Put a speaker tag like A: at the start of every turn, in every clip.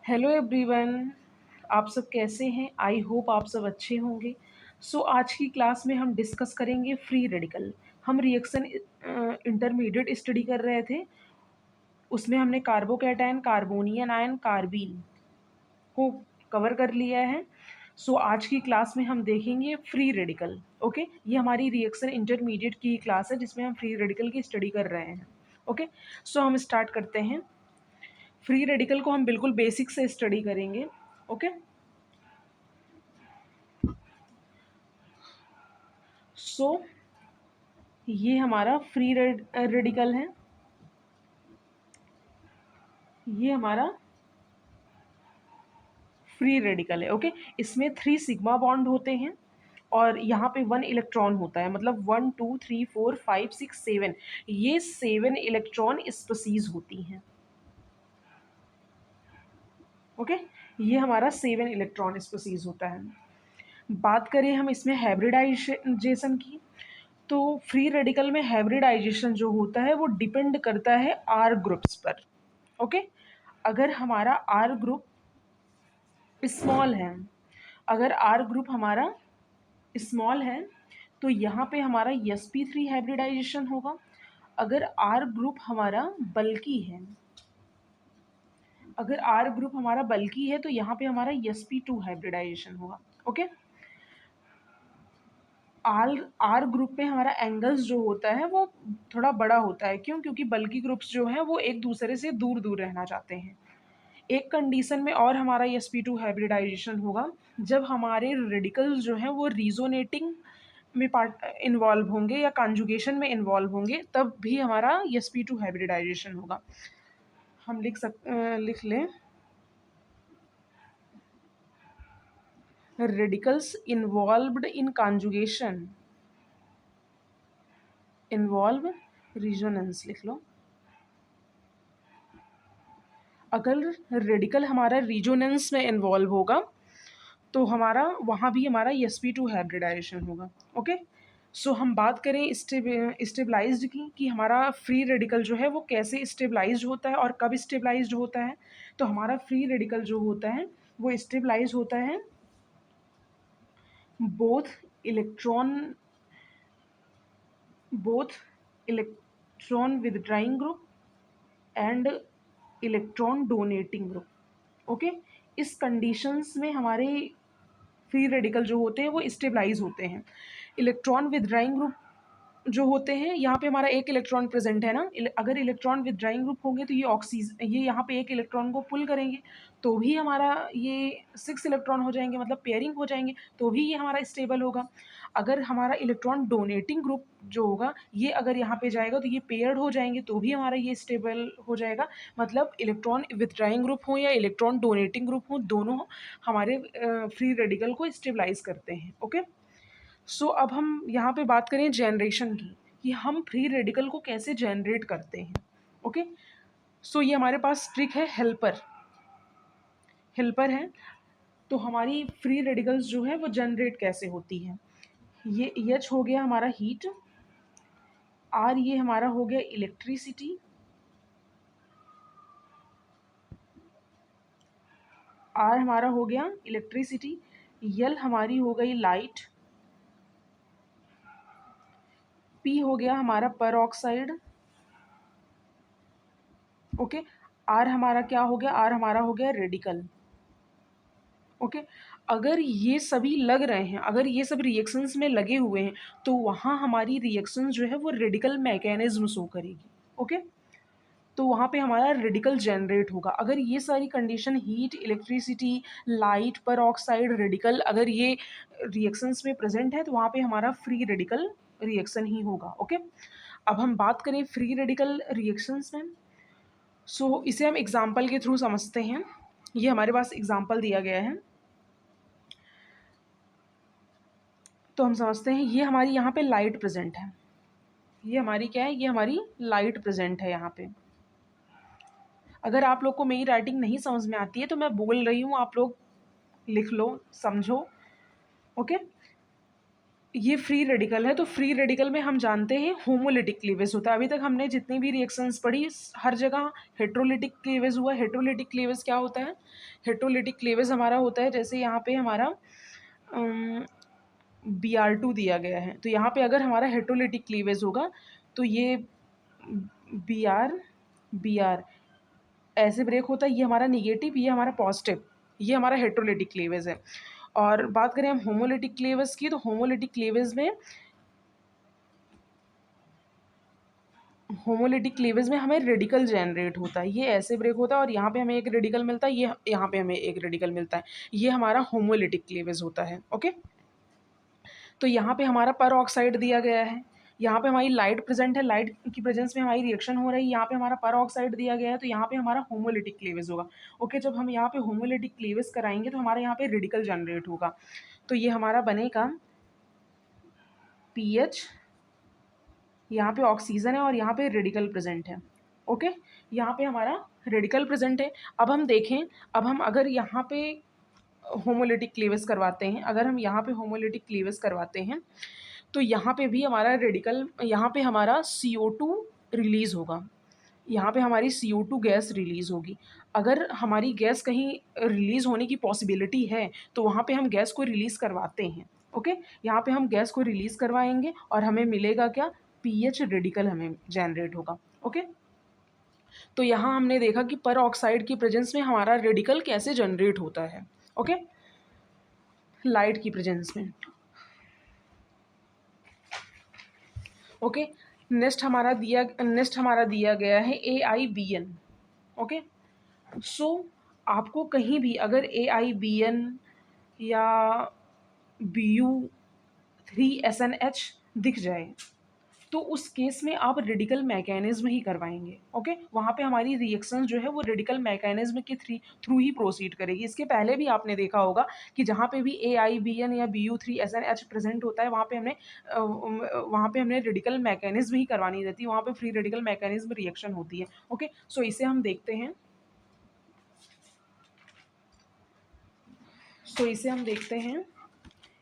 A: Hello everyone. आप सब कैसे हैं? आई होप आप सब अच्छे होंगे। आज की क्लास में हम डिस्कस करेंगे फ्री रेडिकल। हम रिएक्शन इंटरमीडिएट स्टडी कर रहे थे। उसमें हमने कार्बोकैटायन, कार्बोनियन आयन, कार्बीन को कवर कर लिया है। आज की क्लास में हम देखेंगे फ्री रेडिकल। ओके, ये हमारी रिएक्शन इंटरमीडिएट की क्लास है जिसमें हम फ्री रेडिकल की स्टडी कर रहे हैं। ओके, हम स्टार्ट करते हैं। फ्री रेडिकल को हम बिल्कुल बेसिक से स्टडी करेंगे। ओके, सो ये हमारा फ्री रेडिकल है। ये हमारा फ्री रेडिकल है। ओके, इसमें 3 सिग्मा बॉन्ड होते हैं और यहाँ पे 1 इलेक्ट्रॉन होता है। मतलब 1 2 3 4 5 6 7, ये 7 इलेक्ट्रॉन स्पीसीज होती हैं। ओके, ये हमारा 7 इलेक्ट्रॉन स्पीसीज होता है। बात करें हम इसमें हाइब्रिडाइजेशन की, तो फ्री रेडिकल में हाइब्रिडाइजेशन जो होता है वो डिपेंड करता है आर ग्रुप्स पर। ओके, अगर हमारा आर ग्रुप स्मॉल है, अगर आर ग्रुप हमारा स्मॉल है तो यहाँ पे हमारा sp3 हाइब्रिडाइजेशन होगा। अगर आर ग्रुप हमारा बल्की है, अगर आर ग्रुप हमारा बल्की है तो यहाँ पे हमारा sp2 हाइब्रिडाइजेशन होगा। ओके, आर ग्रुप में हमारा एंगल्स जो होता है वो थोड़ा बड़ा होता है। क्यों? क्योंकि बल्की ग्रुप्स जो हैं वो एक दूसरे से दूर दूर रहना चाहते हैं। एक कंडीशन में और हमारा sp2 हाइब्रिडाइजेशन होगा, जब हमारे रेडिकल्स जो हैं वो रिजोनेटिंग में पार्ट इन्वॉल्व होंगे या कॉन्जुगेशन में इन्वॉल्व होंगे, तब भी हमारा sp2 हाइब्रिडाइजेशन होगा। हम लिख लें रेडिकल्स इन्वॉल्व्ड इन कॉन्जुगेशन इन्वॉल्व रिजोनेंस लिख लो। अगर रेडिकल हमारा रिजोनेंस में इन्वॉल्व होगा तो हमारा वहाँ भी हमारा sp2 हाइब्रिडाइजेशन होगा। ओके, हम बात करें स्टेबलाइज्ड की, कि हमारा फ्री रेडिकल जो है वो कैसे स्टेबलाइज्ड होता है और कब स्टेबलाइज्ड होता है। तो हमारा फ्री रेडिकल जो होता है वो स्टेबलाइज होता है both electron both electron withdrawing group and electron donating group. Okay, इस कंडीशंस में हमारे फ्री रेडिकल जो होते हैं वो स्टेबलाइज होते हैं। इलेक्ट्रॉन विदड्राइंग ग्रुप जो होते हैं, यहाँ पे हमारा एक इलेक्ट्रॉन प्रेजेंट है ना। अगर इलेक्ट्रॉन विदड्राइंग ग्रुप होंगे तो ये यहाँ पे एक इलेक्ट्रॉन को पुल करेंगे तो भी हमारा ये 6 इलेक्ट्रॉन हो जाएंगे, मतलब पेयरिंग हो जाएंगे, तो भी ये हमारा स्टेबल होगा। अगर हमारा इलेक्ट्रॉन डोनेटिंग ग्रुप जो होगा, ये अगर यहाँ पे जाएगा तो ये पेयर्ड हो जाएंगे, तो भी हमारा ये स्टेबल हो जाएगा। मतलब इलेक्ट्रॉन विदड्राइंग ग्रुप हो या इलेक्ट्रॉन डोनेटिंग ग्रुप हो, दोनों हमारे फ्री रेडिकल को स्टेबलाइज करते हैं। ओके, अब हम यहाँ पे बात करें जनरेशन की, कि हम फ्री रेडिकल को कैसे जनरेट करते हैं। ओके, ये हमारे पास ट्रिक है हेल्पर। हेल्पर है तो हमारी फ्री रेडिकल्स जो है वो जनरेट कैसे होती है। ये H हो गया हमारा हीट, R ये हमारा हो गया इलेक्ट्रिसिटी, R हमारा हो गया इलेक्ट्रिसिटी, L हमारी हो गई लाइट, P हो गया हमारा पर ऑक्साइड। ओके, R हमारा क्या हो गया? R हमारा हो गया रेडिकल। ओके, अगर ये सभी लग रहे हैं, अगर ये सब रिएक्शंस में लगे हुए हैं, तो वहाँ हमारी रिएक्शंस जो है वो रेडिकल मैकेनिज्म शो करेगी। ओके, तो वहाँ पे हमारा रेडिकल जनरेट होगा। अगर ये सारी कंडीशन हीट, इलेक्ट्रिसिटी, लाइट, पर ऑक्साइड, रेडिकल, अगर ये रिएक्शंस में प्रेजेंट है तो वहाँ पे हमारा फ्री रेडिकल रिएक्शन ही होगा। ओके, अब हम बात करें फ्री रेडिकल रिएक्शंस में, इसे हम एग्जाम्पल के थ्रू समझते हैं। ये हमारे पास एग्जाम्पल दिया गया है तो हम समझते हैं। ये हमारी यहाँ पे लाइट प्रेजेंट है, ये हमारी क्या है? ये हमारी लाइट प्रेजेंट है यहाँ पे। अगर आप लोग को मेरी राइटिंग नहीं समझ में आती है तो मैं बोल रही हूँ, आप लोग लिख लो, समझो। ओके, ये फ्री रेडिकल है, तो फ्री रेडिकल में हम जानते हैं होमोलिटिक क्लीवेज होता है। अभी तक हमने जितनी भी रिएक्शंस पढ़ी हर जगह हेट्रोलिटिक क्लीवेज हुआ। हेट्रोलिटिक क्लीवेज क्या होता है? हेट्रोलिटिक क्लीवेज हमारा होता है जैसे यहाँ पे हमारा Br2 दिया गया है, तो यहाँ पे अगर हमारा हेट्रोलिटिक क्लीवेज होगा तो ये Br ऐसे ब्रेक होता है, ये हमारा निगेटिव, ये हमारा पॉजिटिव, ये हमारा हेट्रोलिटिक क्लीवेज है। और बात करें हम होमोलिटिक क्लीवेज की, तो होमोलिटिक क्लीवेज में हमें रेडिकल जनरेट होता है। ये ऐसे ब्रेक होता है और यहाँ पे हमें एक रेडिकल मिलता है, ये यहाँ पे हमें एक रेडिकल मिलता है। ये हमारा होमोलिटिक क्लीवेज होता है। ओके, तो यहाँ पे हमारा पर ऑक्साइड दिया गया है, यहाँ पे हमारी लाइट प्रेजेंट है, लाइट की प्रेजेंस में हमारी रिएक्शन हो रही है, यहाँ पे हमारा पर ऑक्साइड दिया गया है, तो यहाँ पे हमारा होमोलिटिक क्लीवेज होगा। ओके, जब हम यहाँ पे होमोलिटिक क्लीवेज कराएंगे तो हमारे यहाँ पे रेडिकल जनरेट होगा। तो ये हमारा बनेगा पीएच, यहाँ पे ऑक्सीजन है और यहाँ पे रेडिकल प्रेजेंट है। ओके, यहाँ पे हमारा रेडिकल प्रेजेंट है। अब हम देखें, अब हम अगर यहाँ पे होमोलिटिक क्लीवेज करवाते हैं, अगर हम यहाँ पे होमोलिटिक क्लीवेज करवाते हैं तो यहाँ पे भी हमारा रेडिकल, यहाँ पे हमारा CO2 रिलीज़ होगा, यहाँ पे हमारी CO2 गैस रिलीज़ होगी। अगर हमारी गैस कहीं रिलीज़ होने की पॉसिबिलिटी है तो वहाँ पे हम गैस को रिलीज़ करवाते हैं। ओके, यहाँ पे हम गैस को रिलीज़ करवाएंगे और हमें मिलेगा क्या? पीएच रेडिकल हमें जनरेट होगा। ओके, तो यहाँ हमने देखा कि पर ऑक्साइड की प्रेजेंस में हमारा रेडिकल कैसे जनरेट होता है। ओके, लाइट की प्रेजेंस में। ओके, नेक्स्ट हमारा दिया गया है AIBN। ओके, सो आपको कहीं भी अगर AIBN या Bu3SNH दिख जाए तो उस केस में आप रेडिकल मैकेनिज्म ही करवाएंगे। ओके, वहाँ पे हमारी रिएक्शन जो है वो रेडिकल मैकेनिज्म के थ्रू ही प्रोसीड करेगी। इसके पहले भी आपने देखा होगा कि जहाँ पे भी AIBN या Bu3SNH प्रेजेंट होता है वहाँ पे हमने रेडिकल मैकेनिज्म ही करवानी रहती है, वहाँ पे फ्री रेडिकल मैकेनिज्म रिएक्शन होती है। ओके, सो इसे हम देखते हैं।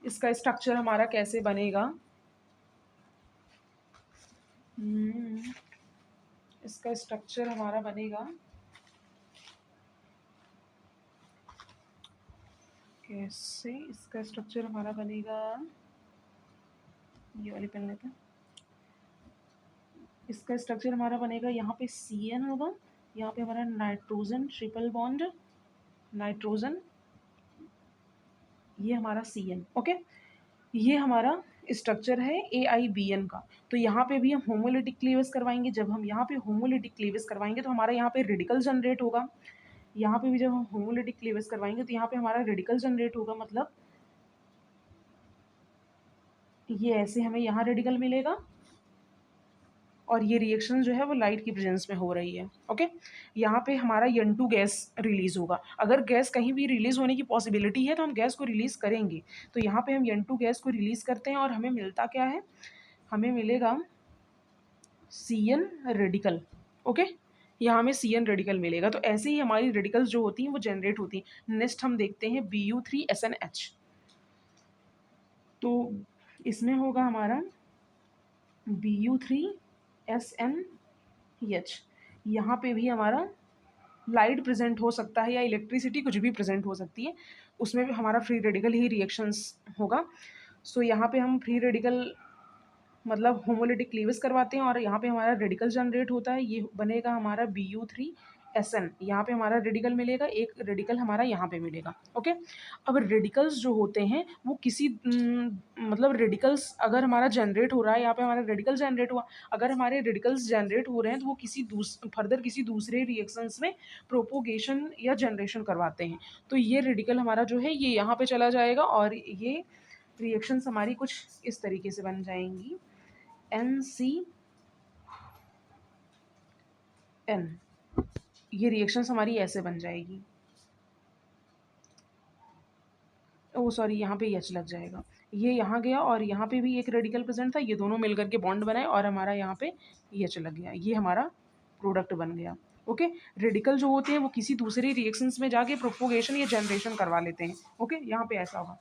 A: इसका स्ट्रक्चर हमारा कैसे बनेगा। इसका स्ट्रक्चर हमारा बनेगा कैसे? इसका स्ट्रक्चर हमारा बनेगा, ये वाली पेन लेते हैं। इसका स्ट्रक्चर हमारा बनेगा, यहाँ पे CN होगा, यहाँ पे हमारा नाइट्रोजन ट्रिपल बॉन्ड नाइट्रोजन, ये हमारा CN। ओके, ये हमारा स्ट्रक्चर है AIBN का। तो यहाँ पे भी हम होमोलिटिक क्लीवेज करवाएंगे। जब हम यहाँ पे होमोलिटिक क्लीवेज करवाएंगे तो हमारा यहाँ पे रेडिकल जनरेट होगा। यहाँ पे भी जब हम होमोलिटिक क्लीवेज करवाएंगे तो यहाँ पे हमारा रेडिकल जनरेट होगा, मतलब ये ऐसे हमें यहाँ रेडिकल मिलेगा और ये रिएक्शन जो है वो लाइट की प्रेजेंस में हो रही है। ओके, यहाँ पे हमारा N2 गैस रिलीज़ होगा। अगर गैस कहीं भी रिलीज़ होने की पॉसिबिलिटी है तो हम गैस को रिलीज़ करेंगे। तो यहाँ पे हम N2 गैस को रिलीज़ करते हैं और हमें मिलता क्या है? हमें मिलेगा CN रेडिकल। ओके, यहाँ हमें CN रेडिकल मिलेगा। तो ऐसे ही हमारी रेडिकल्स जो होती हैं वो जनरेट होती हैं। नेक्स्ट हम देखते हैं Bu3SNH। तो इसमें होगा हमारा Bu3SNH। यहाँ पे भी हमारा लाइट प्रेजेंट हो सकता है या इलेक्ट्रिसिटी, कुछ भी प्रेजेंट हो सकती है, उसमें भी हमारा फ्री रेडिकल ही रिएक्शंस होगा। सो यहाँ पे हम फ्री रेडिकल मतलब होमोलिटिक क्लीवेज करवाते हैं और यहाँ पे हमारा रेडिकल जनरेट होता है। ये बनेगा हमारा Bu3SN। यहाँ पे हमारा रेडिकल मिलेगा, एक रेडिकल हमारा यहाँ पे मिलेगा। ओके, अब रेडिकल्स जो होते हैं वो किसी मतलब रेडिकल्स अगर हमारा जनरेट हो रहा है, यहाँ पे हमारा रेडिकल जनरेट हुआ, अगर हमारे रेडिकल्स जनरेट हो रहे हैं तो वो किसी दूसरे रिएक्शंस में प्रोपोगेशन या जनरेशन करवाते हैं। तो ये रेडिकल हमारा जो है ये यहाँ पे चला जाएगा और ये रिएक्शंस हमारी कुछ इस तरीके से बन जाएंगी। NCN, ये रिएक्शंस हमारी ऐसे बन जाएगी। ओ सॉरी, यहाँ पे H लग जाएगा, ये यहाँ गया और यहाँ पे भी एक रेडिकल प्रेजेंट था, ये दोनों मिलकर के बॉन्ड बनाए और हमारा यहाँ पे H लग गया, ये हमारा प्रोडक्ट बन गया। ओके, रेडिकल जो होते हैं वो किसी दूसरे रिएक्शंस में जाके प्रोपोगेशन या जनरेशन करवा लेते हैं। ओके, यहाँ पे ऐसा होगा।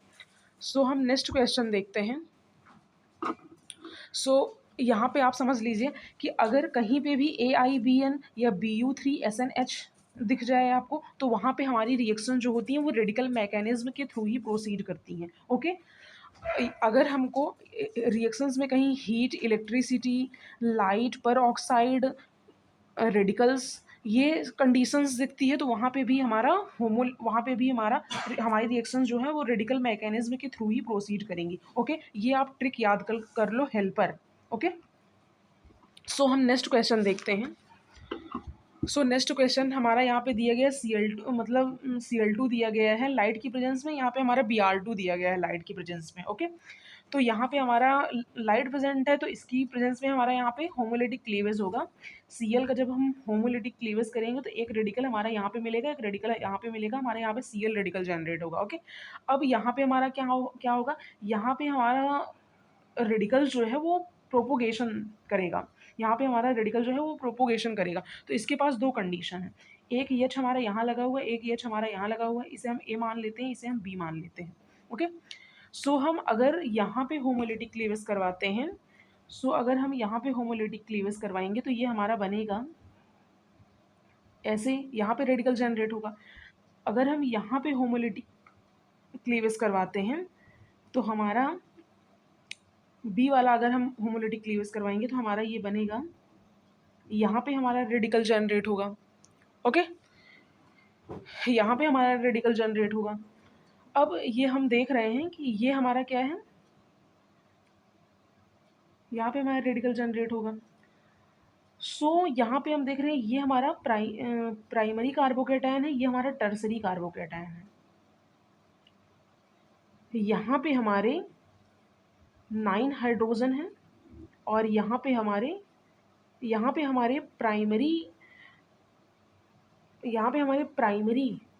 A: सो हम नेक्स्ट क्वेश्चन देखते हैं। सो यहाँ पे आप समझ लीजिए कि अगर कहीं पे भी AIBN या BU3SNH दिख जाए आपको, तो वहाँ पे हमारी रिएक्शन जो होती हैं वो रेडिकल मैकेनिज्म के थ्रू ही प्रोसीड करती हैं। ओके, अगर हमको रिएक्शंस में कहीं हीट, इलेक्ट्रिसिटी, लाइट, पर ऑक्साइड, रेडिकल्स, ये कंडीशंस दिखती है, तो वहाँ पे भी वहाँ पे भी हमारी रिएक्शन जो है वो रेडिकल मैकेनिज्म के थ्रू ही प्रोसीड करेंगी। ओके, ये आप ट्रिक याद कर लो, हेल्पर। ओके, सो हम नेक्स्ट क्वेश्चन देखते हैं। सो नेक्स्ट क्वेश्चन हमारा यहाँ पे दिया गया Cl2, मतलब Cl2 दिया गया है लाइट की प्रेजेंस में, यहाँ पे हमारा Br2 दिया गया है लाइट की प्रेजेंस में। ओके, तो यहाँ पे हमारा लाइट प्रेजेंट है, तो इसकी प्रेजेंस में हमारा यहाँ पे होमोलिटिक क्लीवेज होगा। Cl का जब हम होमोलिटिक क्लीवेज करेंगे तो एक रेडिकल हमारा यहाँ पे मिलेगा, एक रेडिकल यहाँ पे मिलेगा, हमारे यहाँ पे Cl रेडिकल जनरेट होगा। ओके, अब यहाँ पे हमारा क्या होगा, यहाँ पे हमारा रेडिकल जो है वो प्रोपोगेशन करेगा, यहाँ पे हमारा रेडिकल जो है वो प्रोपोगेशन करेगा। तो इसके पास दो कंडीशन है, एक एच हमारा यहाँ लगा हुआ है, एक एच हमारा यहाँ लगा हुआ है, इसे हम ए मान लेते हैं, इसे हम बी मान लेते हैं। ओके, सो हम अगर यहाँ पे होमोलिटिक क्लीवेज करवाते हैं, अगर हम यहाँ पे होमोलिटिक क्लीवेज करवाएंगे तो ये हमारा बनेगा ऐसे, यहाँ पे रेडिकल जनरेट होगा। अगर हम यहाँ पे होमोलिटिक क्लीवेज करवाते हैं तो हमारा बी वाला, अगर हम होमोलिटिक क्लीवेज करवाएंगे तो हमारा ये बनेगा, यहाँ पे हमारा रेडिकल जनरेट होगा। ओके, यहाँ पे हमारा रेडिकल जनरेट होगा। अब ये हम देख रहे हैं कि ये हमारा क्या है, यहाँ पे हमारा रेडिकल जनरेट होगा। यहाँ पे हम देख रहे हैं ये हमारा प्राइमरी कार्बोकेटायन है, ये हमारा टर्सरी कार्बोकेटायन है। यहाँ पे हमारे 9 हाइड्रोजन हैं और यहाँ पे हमारे प्राइमरी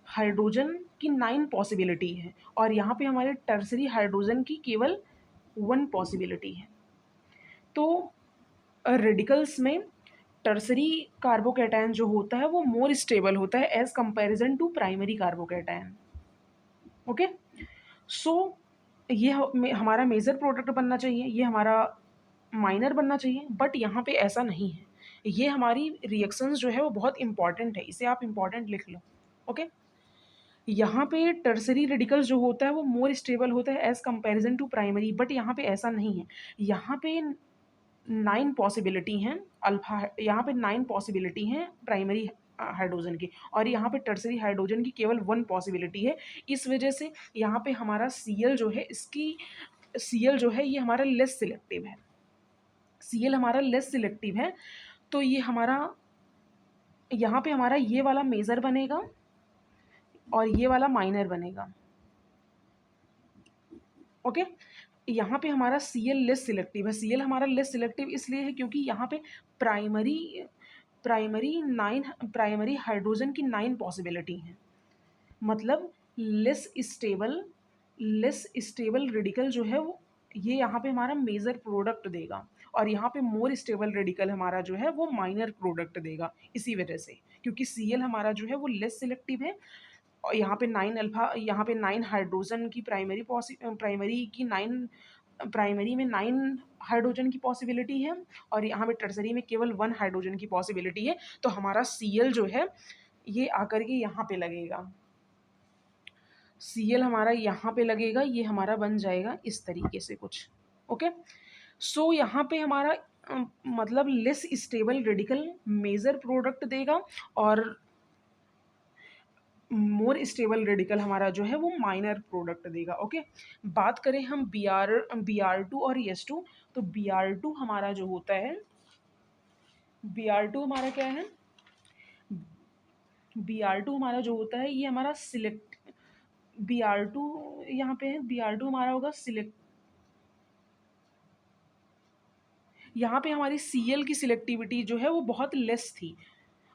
A: हाइड्रोजन की 9 पॉसिबिलिटी है और यहाँ पे हमारे टर्सरी हाइड्रोजन की केवल 1 पॉसिबिलिटी है। तो रेडिकल्स में टर्सरी कार्बोकेटायन जो होता है वो मोर स्टेबल होता है as comparison to primary carbocation. Okay, so ये हमारा मेजर प्रोडक्ट बनना चाहिए, ये हमारा माइनर बनना चाहिए, बट यहाँ पे ऐसा नहीं है। ये हमारी रिएक्शंस जो है वो बहुत इंपॉर्टेंट है, इसे आप इंपॉर्टेंट लिख लो। ओके, यहाँ पे टर्सरी रेडिकल जो होता है वो मोर स्टेबल होता है as comparison to primary, but यहाँ पे ऐसा नहीं है। यहाँ पे 9 पॉसिबिलिटी हैं अल्फा, यहाँ पे 9 पॉसिबिलिटी हैं प्राइमरी हाइड्रोजन की और यहाँ पे टर्सरी हाइड्रोजन की केवल 1 पॉसिबिलिटी है। इस वजह से यहाँ पे हमारा Cl जो है, Cl जो है ये हमारा लेस सिलेक्टिव है, Cl हमारा लेस सिलेक्टिव है। तो ये हमारा यहाँ पे हमारा ये वाला मेजर बनेगा और ये वाला माइनर बनेगा। ओके, यहाँ पे हमारा Cl लेस सिलेक्टिव है। Cl हमारा लेस सिलेक्टिव इसलिए है क्योंकि यहाँ पे प्राइमरी हाइड्रोजन की 9 पॉसिबिलिटी हैं, मतलब लेस स्टेबल रेडिकल जो है वो ये यहाँ पे हमारा मेजर प्रोडक्ट देगा और यहाँ पे मोर स्टेबल रेडिकल हमारा जो है वो माइनर प्रोडक्ट देगा। इसी वजह से, क्योंकि Cl हमारा जो है वो लेस सिलेक्टिव है और यहाँ पे 9 हाइड्रोजन की प्राइमरी में 9 हाइड्रोजन की पॉसिबिलिटी है और यहाँ पे टर्सरी में केवल 1 हाइड्रोजन की पॉसिबिलिटी है। तो हमारा Cl जो है ये आकर के यहाँ पे लगेगा, Cl हमारा यहाँ पे लगेगा, ये हमारा बन जाएगा इस तरीके से कुछ। ओके, सो यहाँ पे हमारा मतलब less stable radical major product देगा और मोर स्टेबल रेडिकल हमारा जो है वो माइनर प्रोडक्ट देगा। ओके, बात करें हम Br2 और S2, तो Br2 हमारा जो होता है, Br2 हमारा क्या है, Br2 हमारा जो होता है ये हमारा Br2 यहाँ पे है, Br2 हमारा होगा यहाँ पे हमारी Cl की सिलेक्टिविटी जो है वो बहुत लेस थी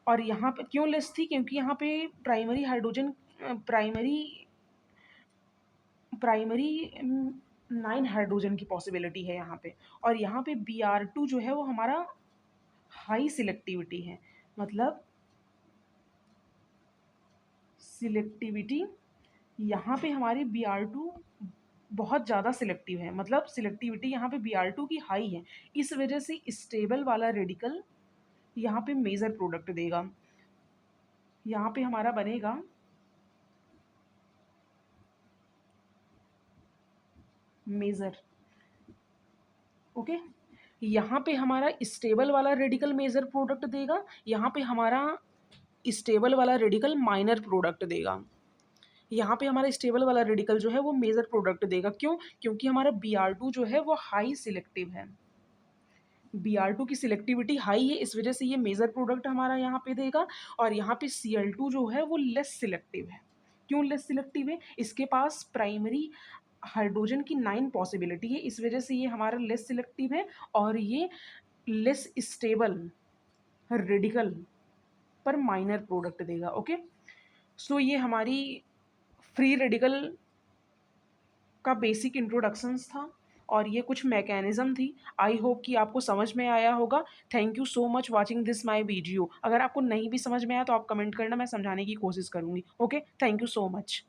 A: और यहाँ पे क्यों लेस थी, क्योंकि यहाँ पे प्राइमरी 9 हाइड्रोजन की पॉसिबिलिटी है यहाँ पे और यहाँ पे Br2 जो है वो हमारा हाई सिलेक्टिविटी है, मतलब सिलेक्टिविटी यहाँ पे हमारी Br2 बहुत ज़्यादा सिलेक्टिव है, मतलब सिलेक्टिविटी यहाँ पे Br2 की हाई है, इस वजह से स्टेबल वाला रेडिकल यहाँ पे मेजर प्रोडक्ट देगा। यहाँ पे हमारा बनेगा मेजर। ओके, यहाँ पे हमारा स्टेबल वाला रेडिकल मेजर प्रोडक्ट देगा, यहाँ पे हमारा स्टेबल वाला रेडिकल माइनर प्रोडक्ट देगा। यहाँ पे हमारा स्टेबल वाला रेडिकल जो है वो मेजर प्रोडक्ट देगा। क्यों? क्योंकि हमारा Br2 जो है वो हाई सिलेक्टिव है, Br2 की सिलेक्टिविटी हाई है, इस वजह से ये मेजर प्रोडक्ट हमारा यहाँ पे देगा। और यहाँ पे Cl2 जो है वो लेस सिलेक्टिव है। क्यों लेस सिलेक्टिव है? इसके पास प्राइमरी हाइड्रोजन की 9 पॉसिबिलिटी है, इस वजह से ये हमारा लेस सिलेक्टिव है और ये लेस स्टेबल रेडिकल पर माइनर प्रोडक्ट देगा। ओके, सो ये हमारी फ्री रेडिकल का बेसिक इंट्रोडक्शंस था और ये कुछ मैकेनिज्म थी। आई होप कि आपको समझ में आया होगा। Thank you so much watching this my video. अगर आपको नहीं भी समझ में आया तो आप कमेंट करना, मैं समझाने की कोशिश करूँगी। Okay, thank you so much.